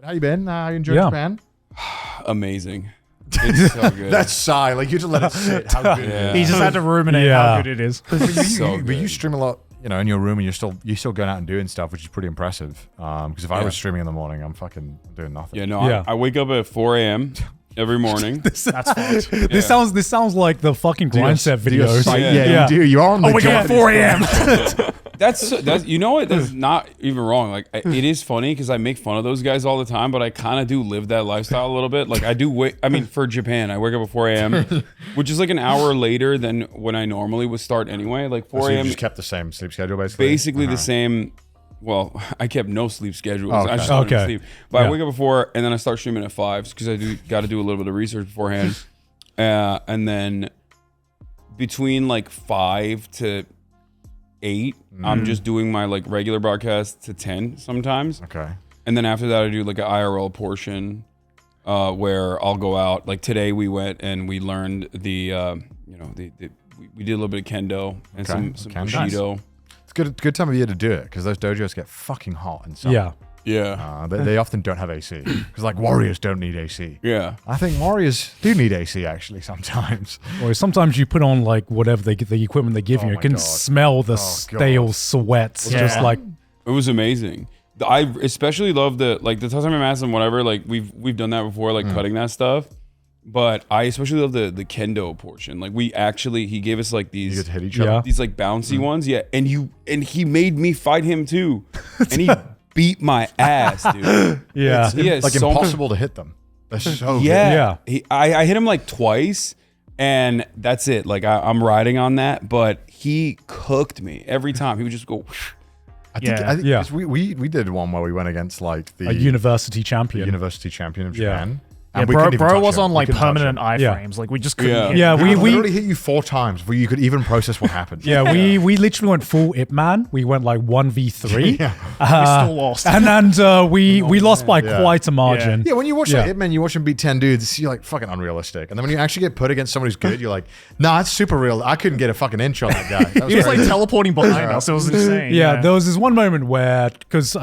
How you been? How you enjoying Japan? Amazing. It's so good. That's sigh. Like you just let it sit. How good it is. He just had to ruminate how good it is. But you stream a lot, you know, in your room, and you're still going out and doing stuff, which is pretty impressive. Because if I was streaming in the morning, I'm fucking doing nothing. Yeah, no, I wake up at 4 a.m. every morning. That's fucked. This sounds like the fucking grind set videos. You do. You are on the wake up at 4 a.m. That's you know what? That's not even wrong. Like it is funny because I make fun of those guys all the time, but I kind of do live that lifestyle a little bit. Like I do. For Japan, I wake up at 4 a.m., which is like an hour later than when I normally would start anyway. Like 4 a.m. You just kept the same sleep schedule, basically. Basically the same. Well, I kept no sleep schedule. Okay. I just started to sleep. But I wake up at 4 and then I start streaming at 5 because I got to do a little bit of research beforehand. And then between like 5 to 8, I'm just doing my like regular broadcast to 10 sometimes. Okay. And then after that, I do like an IRL portion where I'll go out. Like today we went and we learned we did a little bit of Kendo and some Bushido. It's good time of year to do it because those dojos get fucking hot in summer. Yeah. They often don't have AC because like warriors don't need AC. Yeah. I think warriors do need AC actually sometimes. Or sometimes you put on like whatever the equipment they give you. You can smell the stale sweats. Just like it was amazing. I especially love the tatami mats and whatever. Like we've done that before, like cutting that stuff. But I especially love the Kendo portion. Like he gave us like these, you get to hit each other. These like bouncy ones. Yeah. And he made me fight him too. And he beat my ass, dude. It's like impossible to hit them. That's so good. Yeah. I hit him like twice and that's it. Like I'm riding on that, but he cooked me every time. He would just go. I think we did one where we went against like a university champion. The university champion of Japan. Yeah, bro was on like permanent iframes. Like we just couldn't. We literally hit you 4 times before you could even process what happened. We literally went full Ip Man. We went like 1v3. We still lost. And we lost by quite a margin. Yeah, when you watch like Ip Man, you watch him beat 10 dudes, you're like fucking unrealistic. And then when you actually get put against someone who's good, you're like, nah, it's super real. I couldn't get a fucking inch on that guy. He was like teleporting behind us. It was insane. Yeah, there was this one moment where because.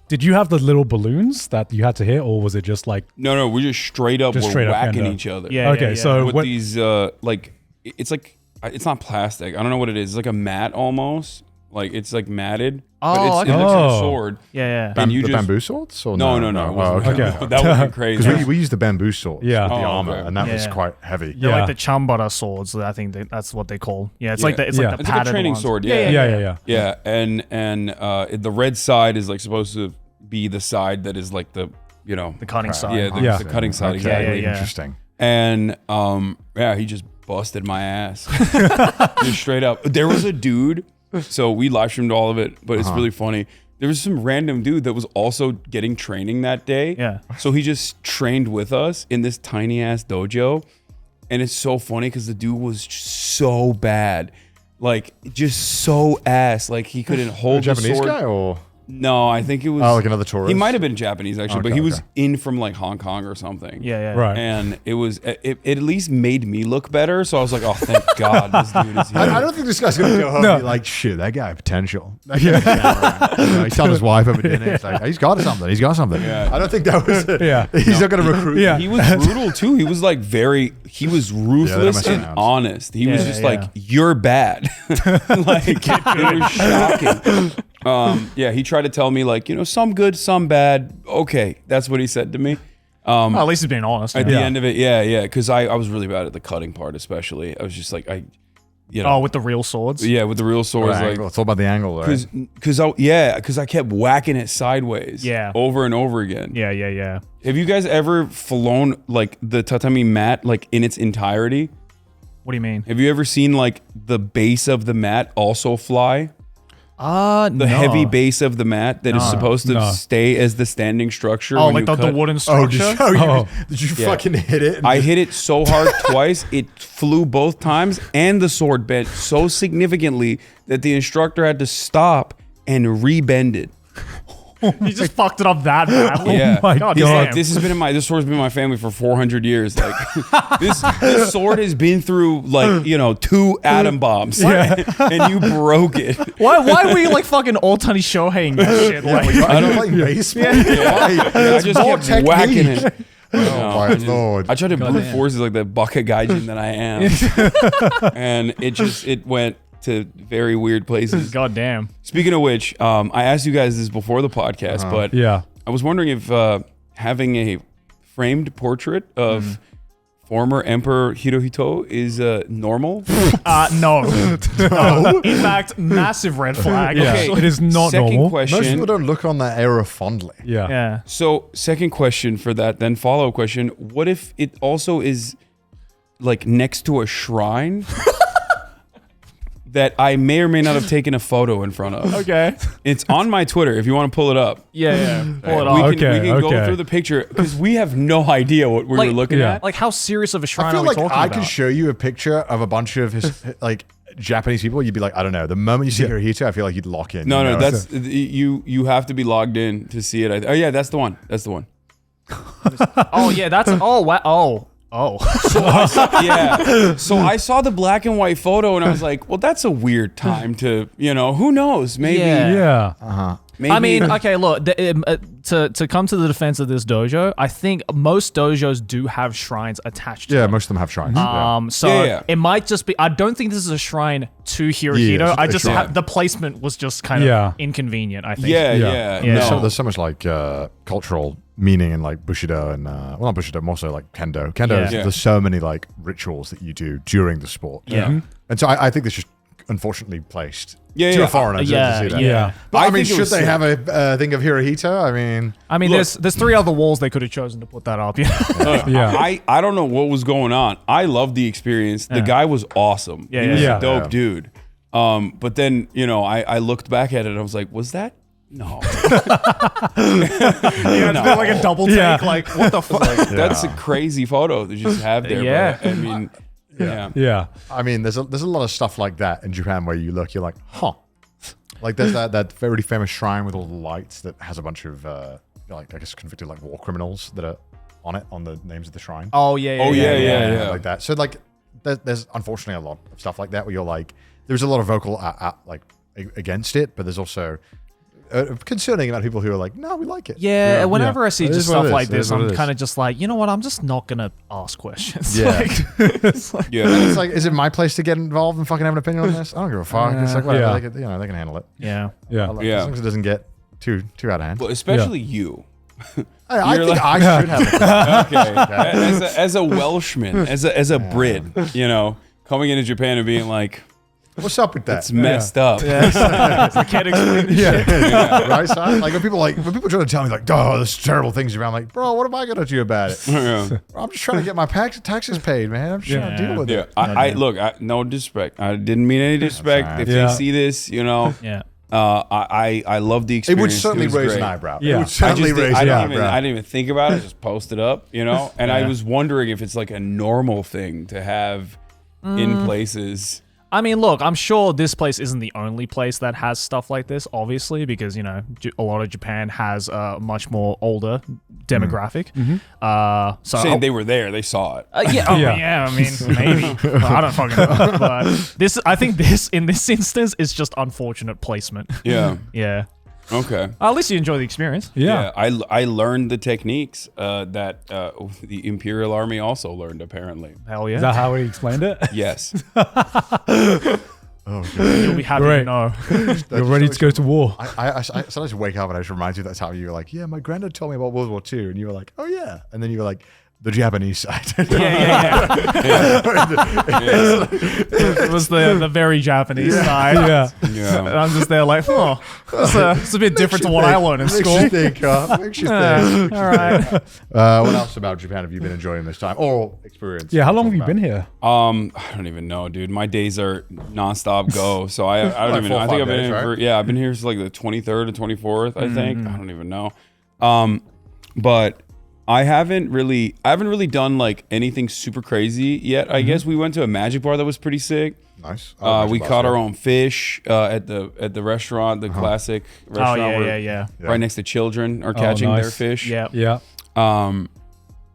Did you have the little balloons that you had to hit, or was it just like... No, we just straight up whacking each other. Yeah, okay, so... With these, it's not plastic. I don't know what it is. It's like a mat almost. Like, it's like matted. But it's a sword. Yeah. And the bamboo swords? Or no. Okay. That would be crazy. Because we used the bamboo swords with the armor, okay. and that was quite heavy. They're like the chambara swords. I think that's what they call. Yeah, it's like the it's like a training sword. Yeah. And the red side is like supposed to be the side that is like the cutting side. Yeah, the cutting side. Okay. Exactly. Yeah. Interesting. And he just busted my ass, just straight up. There was a dude. So we live streamed all of it, but it's really funny. There was some random dude that was also getting training that day. Yeah. So he just trained with us in this tiny ass dojo. And it's so funny because the dude was so bad. Like, just so ass. Like, he couldn't hold the Japanese sword. guy or? No, I think it was... Oh, like another tourist? He might have been Japanese, actually, but he was in from, like, Hong Kong or something. Yeah. Right. And it at least made me look better, so I was like, oh, thank God this dude is here. I don't think this guy's going to go home and be like, shit, that guy potential. He's telling his wife over dinner, it's like, he's got something. Yeah. I don't think that was it. He's not going to recruit. Yeah. He was brutal, too. He was, like, he was ruthless and honest. He was just like, you're bad. Like, it was shocking. He tried to tell me like, some good, some bad. Okay, that's what he said to me. At least he's being honest. At the end of it, because I was really bad at the cutting part, especially. I was just like, with the real swords. Yeah, with the real swords. Like, it's all about the angle, right? Because I kept whacking it sideways. Yeah. Over and over again. Yeah. Have you guys ever flown like the tatami mat like in its entirety? What do you mean? Have you ever seen like the base of the mat also fly? The heavy base of the mat that is supposed to stay as the standing structure. Oh, like the wooden structure? Did you fucking hit it? I hit it so hard twice, it flew both times, and the sword bent so significantly that the instructor had to stop and rebend it. You just fucked it up that badly. Yeah. my God He's damn. like, this sword's been in my family for 400 years. Like, this sword has been through like 2 atom bombs, and you broke it. Why were you like fucking Otani Shohei that shit? Like, I don't play baseball. I just more kept whacking it. Oh my lord! I tried to brute force it like the bucket gaijin that I am, and it went to very weird places. God damn. Speaking of which, I asked you guys this before the podcast, but Yeah. I was wondering if having a framed portrait of former Emperor Hirohito is normal. No. No. In fact, massive red flag. Yeah. actually. It is not Second normal. Most question. people don't look on that era fondly. Yeah. Yeah. So, second question for that, then follow-up question. What if it also is like next to a shrine that I may or may not have taken a photo in front of? Okay. It's on my Twitter if you want to pull it up. Yeah. Pull it We off. can, Okay, go okay. through the picture because we have no idea what we were looking yeah. at. Like, how serious of a I shrine feel are we like talking I about? could show you a picture of a bunch of his like Japanese people. You'd be like, I don't know. The moment you see Hirohito, I feel like you'd lock in. No, you no, know? that's you have to be logged in to see it. Oh yeah, that's the one. That's the one. Oh, yeah, that's... Oh, wow. Oh. Yeah. So I saw the black and white photo and I was like, well, that's a weird time to, who knows? Maybe. Yeah. Yeah. Maybe. I mean, okay, look, to come to the defense of this dojo, I think most dojos do have shrines attached to Yeah, them. most of them have shrines. Yeah. So Yeah. it might just be. I don't think this is a shrine to Hirohito. Yeah, I it's a just shrine. the placement was just kind of Yeah. inconvenient. I think. yeah. Yeah. Yeah. No. There's so much like cultural meaning in like Bushido and well, not Bushido, more so like Kendo. Kendo, Yeah. there's so many like rituals that you do during the sport. Yeah. And so I think this just unfortunately placed Yeah, to yeah. a foreigner to see that. Yeah. But I I mean, think it should was they sick. have a thing of Hirohito? I mean, Look. there's 3 other walls they could have chosen to put that up. Yeah. Yeah. I don't know what was going on. I loved the experience. The guy was awesome. Yeah, he was yeah. a dope Yeah. dude. But then, I looked back at it and I was like, was that? No. Yeah, it's been like a double take. Yeah. Like, what the fuck? That's a crazy photo to just have there. Yeah. Bro. I mean, yeah. Yeah. I mean, there's a lot of stuff like that in Japan where you look, you're like, huh. Like there's that very famous shrine with all the lights that has a bunch of like I guess convicted like war criminals that are on it on the names of the shrine. Oh yeah. Oh, yeah. Like that. So like there's unfortunately a lot of stuff like that where you're like, there's a lot of vocal like against it, but there's also concerning about people who are like, no, we like it. Yeah, whenever I see It just is what it stuff is. like It this, is what it I'm is. kind of just like, you know what? I'm just not gonna ask questions. Yeah. Like, it's like, Yeah. It's like, is it my place to get involved and fucking have an opinion on this? I don't give a fuck. It's like, whatever. Yeah. They can, they can handle it. yeah. Yeah. Like, Yeah. As long as it doesn't get too out of hand. Well, especially you. I you're think like- I should have it. Okay. As a Welshman, as a Brit, coming into Japan and being like, What's up with that? it's messed up. I can't explain this shit. Right, son? Like when people try to tell me like, oh, there's terrible things around, I'm like, bro, what am I gonna do about it? Yeah. I'm just trying to get my taxes paid, man. I'm just trying to deal with Yeah, it. I look. No disrespect. I didn't mean any disrespect. fine. If Yeah. they see this, Yeah. I love the It experience. would certainly was raise great. an eyebrow. Yeah. It would certainly raise I an didn't eyebrow. even think about it. Just post it up, And I was wondering if it's like a normal thing to have in places. I mean, look, I'm sure this place isn't the only place that has stuff like this, obviously, because, a lot of Japan has a much more older demographic. So Saying they were there, they saw it. yeah, I mean, maybe. I don't fucking know. But I think in this instance, is just unfortunate placement. Yeah. Yeah. Okay. At least you enjoy the experience. Yeah. I learned the techniques that the Imperial Army also learned. Apparently. Hell yeah. Is that how he explained it? Yes. You'll be happy to Great. know. You're ready to go to war. I sometimes wake up and I just remind you that time you were like, yeah, my granddad told me about World War II, and you were like, oh yeah, and then you were like, the Japanese side. Yeah. It was the very Japanese side. Yeah. And Yeah. I'm just there like, oh, it's a bit different to what I learned in school. Makes you think. Makes you think. All right. What else about Japan have you been enjoying this time or experience? Yeah. How long have you been here? I don't even know, dude. My days are nonstop go. So I don't Like even 4 know. or I think 5 I've been days, here right? for I've been here since like the 23rd or 24th, I think. I don't even know. But I haven't really done like anything super crazy yet. I guess we went to a magic bar that was pretty sick. Nice. We caught our own fish at the restaurant, the classic Oh restaurant. yeah. Right next to children are catching their nice. fish. Yeah. Yeah.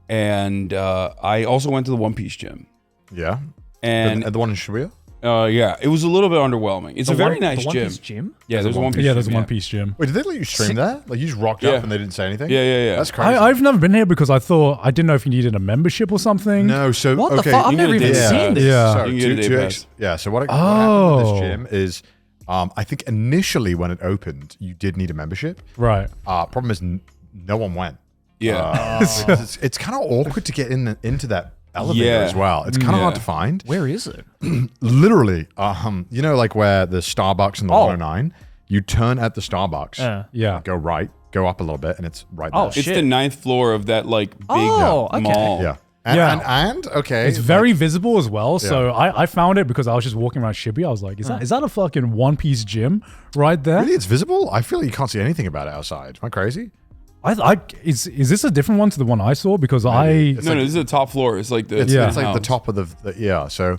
And I also went to the One Piece gym. Yeah. And the one in Shibuya? yeah, it was a little bit underwhelming. It's a very nice the One gym. Piece gym. Yeah, there's a One Piece. Yeah, there's a gym, One Piece gym. Wait, did they let you stream that? Like you just rocked Yeah. up and they didn't say anything? Yeah. That's crazy. I've never been here because I didn't know if you needed a membership or something. No, so What okay. the fuck? I've you never get a even day seen pass. this. Yeah. So You can get a day pass. yeah. So what happened with this Oh. gym is, I think initially when it opened, you did need a membership. Right. Problem is, no one went. Yeah. It's kind of awkward to get into that elevator Yeah. as well. It's kind of hard Yeah. to find. Where is it? Literally, you know, like where the Starbucks and the 109, you turn at the Starbucks, Yeah. go right, go up a little bit, and it's right there. Oh, It's shit. the 9th floor of that like big Oh, okay. mall. Yeah. And, Yeah. and okay. It's very visible as well. So Yeah. I found it because I was just walking around Shibuya. I was like, is that a fucking One Piece gym right there? Really, it's visible? I feel like you can't see anything about it outside. Am I crazy? Is this a different one to the one I saw? Because It's No, like- this is the top floor. It's like the It's, Yeah. it's like the house. top of the yeah. So,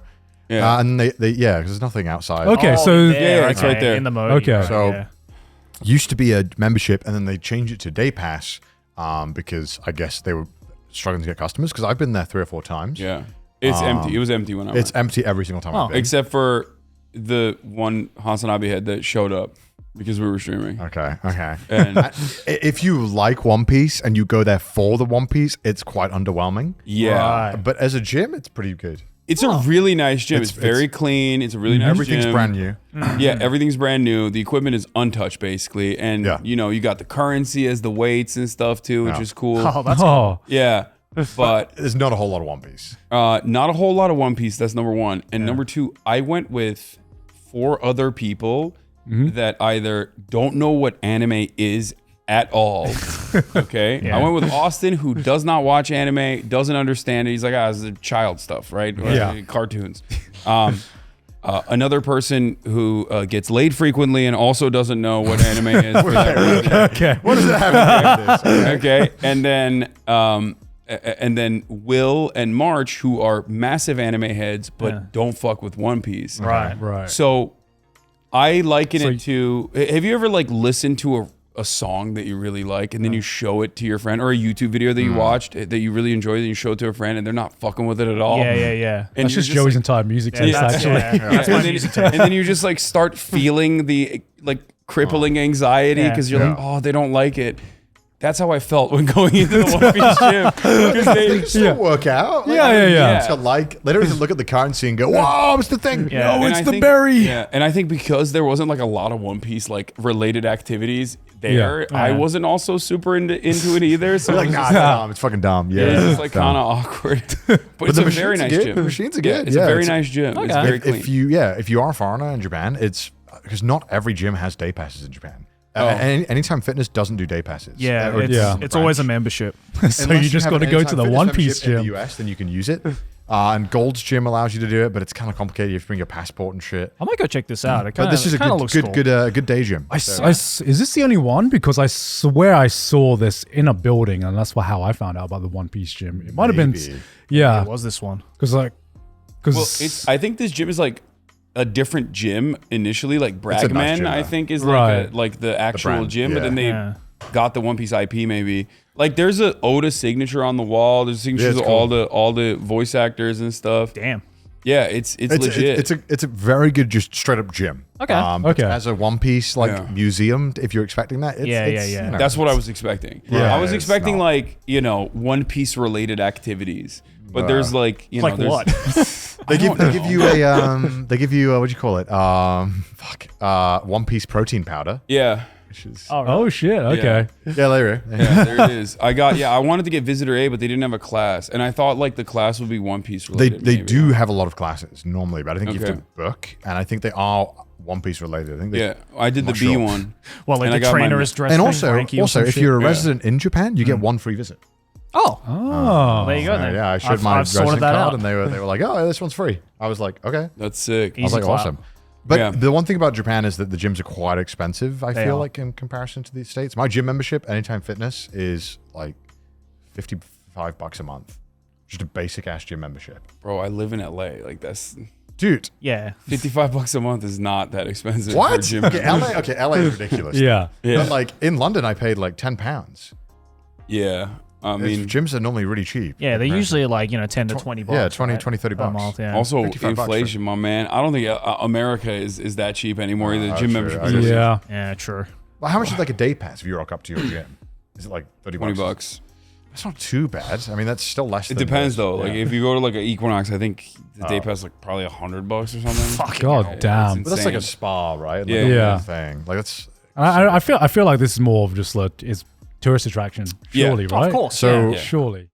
Yeah. and they because there's nothing outside. Okay, Oh, so there, it's right there. in the mode. Okay. right, So- yeah. Used to be a membership, and then they changed it to day pass, because I guess they were struggling to get customers. Because I've been there 3 or 4 times. Yeah. It's empty. It was empty when I It's went. empty every single time. I've been. Except for the one Hasan Abi had that showed up because we were streaming. Okay. And If you like One Piece and you go there for the One Piece, it's quite underwhelming. yeah. Right. But as a gym, it's pretty good. It's a really nice gym. It's, very clean. It's a really nice Everything's gym. brand new. Yeah, everything's brand new. The equipment is untouched basically. And Yeah. you know, you got the currency as the weights and stuff too, which Yeah. is cool. Oh, that's oh, Yeah. But There's not a whole lot of One Piece. not a whole lot of One Piece. That's number one. And number two, I went with 4 other people that either don't know what anime is at all. Okay. Yeah. I went with Austin, who does not watch anime, doesn't understand it. He's like, it's the child stuff, right? Or Yeah. cartoons. Another person who gets laid frequently and also doesn't know what anime is. okay. What does it have to do with this? Okay, and then Will and March, who are massive anime heads but don't fuck with One Piece. right. Right. So I liken So it to. Have you ever like listened to a song that you really like and then you show it to your friend, or a YouTube video that you watched that you really enjoyed and you show it to a friend and they're not fucking with it at all? Yeah. And That's you're just Joey's like, entire music taste, that's- actually. yeah. That's my and, music then, and then you just like start feeling the like crippling anxiety because you're like, oh, they don't like it. That's how I felt when going into the One Piece gym. 'Cause They can still work out. Like, Yeah, yeah, yeah. It's got they don't even look at the currency and go, "Whoa, it's the thing." Yeah. Oh, And it's I the think- berry. Yeah, and I think because there wasn't like a lot of One Piece like related activities there, I wasn't also super into it either. So You're it like, was nah, just, it's dumb. It's fucking dumb. Yeah, it's just like dumb. kind of awkward. But it's the a very machines are nice good. gym. The machines are Yeah, good. it's Yeah, a very it's- nice gym. It's Okay. very clean. If you are a foreigner in Japan, it's because not every gym has day passes in Japan. Oh. Anytime Fitness doesn't do day passes. Yeah, Or it's, Yeah. it's always a membership. So you just got to go to the One Piece in gym. the US, then you can use it. And Gold's gym allows you to do it, but it's kind of complicated. You have to bring your passport and shit. I might go check this out. It But this is a looks cool. good day gym. Is this the only one? Because I swear I saw this in a building, and that's how I found out about the One Piece gym. It might have been, Maybe. yeah, It was this one. because Well, I think this gym is like a different gym initially. Like It's a nice Bragman, gym, I though. think is Right. like the actual brand, gym, but then they Yeah. got the One Piece IP maybe. Like there's a Oda signature on the wall. There's signatures it's of cool. all the voice actors and stuff. Damn. Yeah, it's legit. It's a very good, just straight up gym. Okay. But Okay. as a One Piece Yeah. museum, if you're expecting that, it's, Yeah, it's, yeah. you know, That's what I was expecting. Yeah, I was it's expecting not. like, One Piece related activities. But there's like, Like there's, what? They give you a what do you call it? One Piece protein powder, Yeah. which is oh shit, okay, yeah, later. Yeah, there it is. I wanted to get Visitor A, but they didn't have a class. And I thought like the class would be One Piece They related. they maybe. do have a lot of classes normally, but I think you have Okay. to book, and I think they are One Piece related. I think they, Yeah, I did the Not B sure. one. Well, like And I the got trainer my- is dressed and like also Frankie or some if shit. you're a Yeah. resident in Japan, you get one free visit. Oh, oh, there you go. So, then. yeah, I showed my I've sorted resident that card, out. and they were like, "Oh, this one's free." I was like, "Okay." That's sick. I was Easy like, clap. "Awesome." But Yeah. the one thing about Japan is that the gyms are quite expensive. I They feel are. like in comparison to the States, my gym membership, Anytime Fitness, is like $55 a month. Just a basic ass gym membership. Bro, I live in LA. Like that's Dude. Yeah. $55 a month is not that expensive for a What? gym. Okay, LA is ridiculous. Yeah. Yeah. But like in London, I paid like £10. Yeah. I mean, gyms are normally really cheap. Yeah, they're compared usually like, 10 to 20 bucks. Yeah, 20, right? 20, 30 Per bucks. month, yeah. also $55 inflation, my man. I don't think America is that cheap anymore. The gym true. membership I is guess. Yeah. Yeah, true. Well, how much is like a day pass if you rock up to your gym? Is it like 30 $20. That's not too bad. I mean, that's still less It than depends this. though. Like Yeah. if you go to like an Equinox, I think the day pass like probably $100 or something. God Yeah, damn. it's But that's like a insane. spa, right? Like Yeah. a Yeah. whole thing. Like that's I feel like this is more of just like it's tourist attraction. Yeah. Surely, Of right? course. So- yeah. Surely.